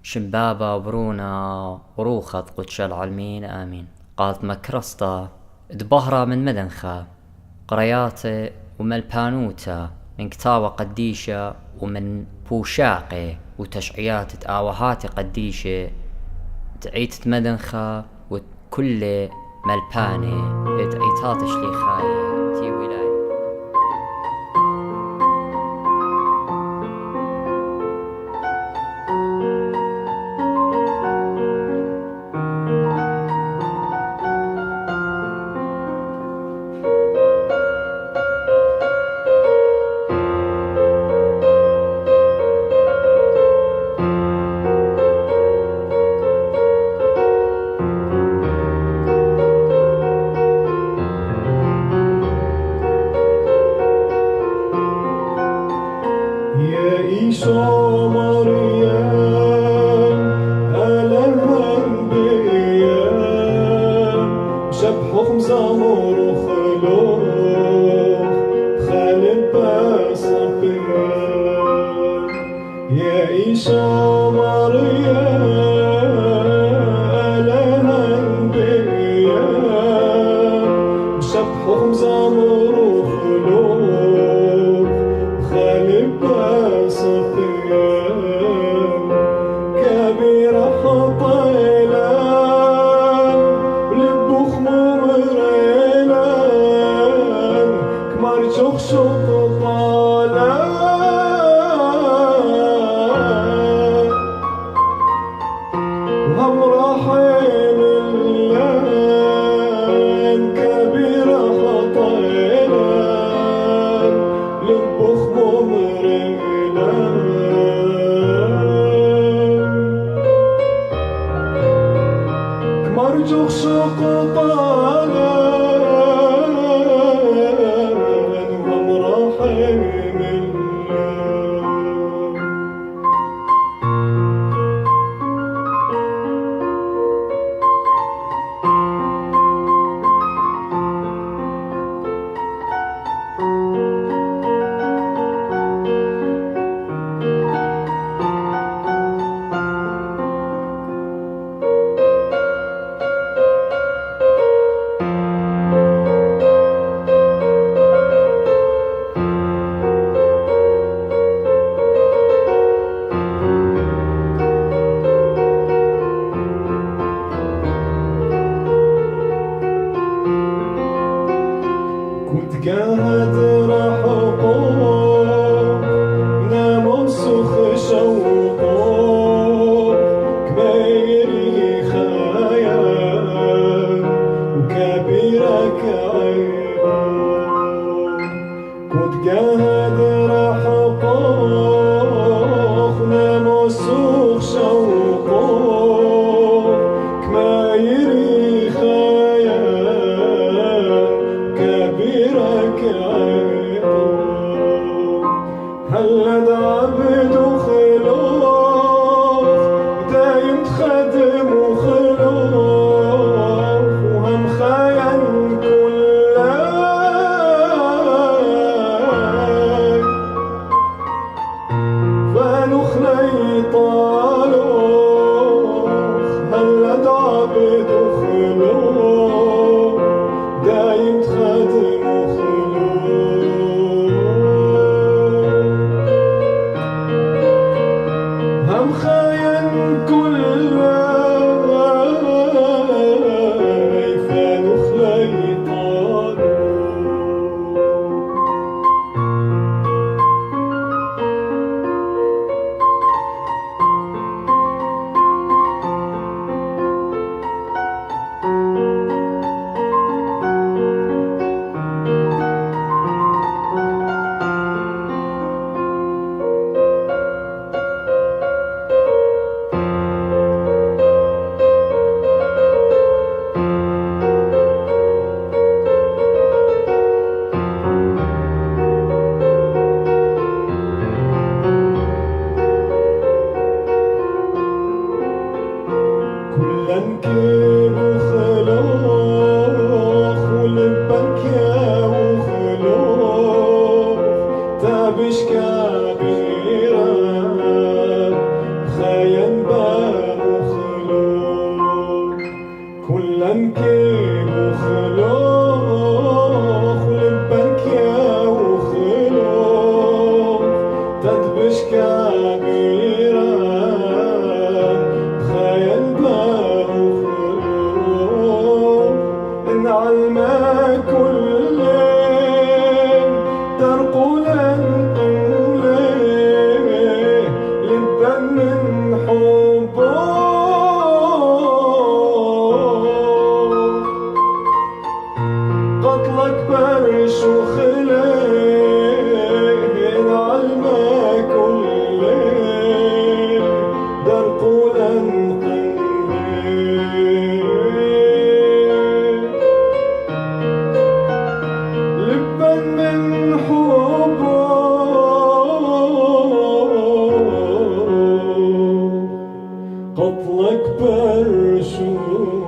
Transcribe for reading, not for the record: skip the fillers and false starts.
شمبابة وبرونا وروخة قدش العالمين آمين. قالت مكرسطة دبهرة من مدنخة قرياتي ومن البانوتة من كتابة قديشة ومن بوشاقي وتشعيات تآوهاتي قديشة تعيت مدنخة وكل ملباني تعيتات شليخاي تي ولاي. مش كبيرة خيال باء خلوق كلا كيف خلوق لبك يا وخلوق تدبش كبيرا بخيل باء خلوق نعلمك كل ليل ترقولا من حبه قتلك برش وخلين علمك كل ليل درقولا لبا من حبه قتلك برشو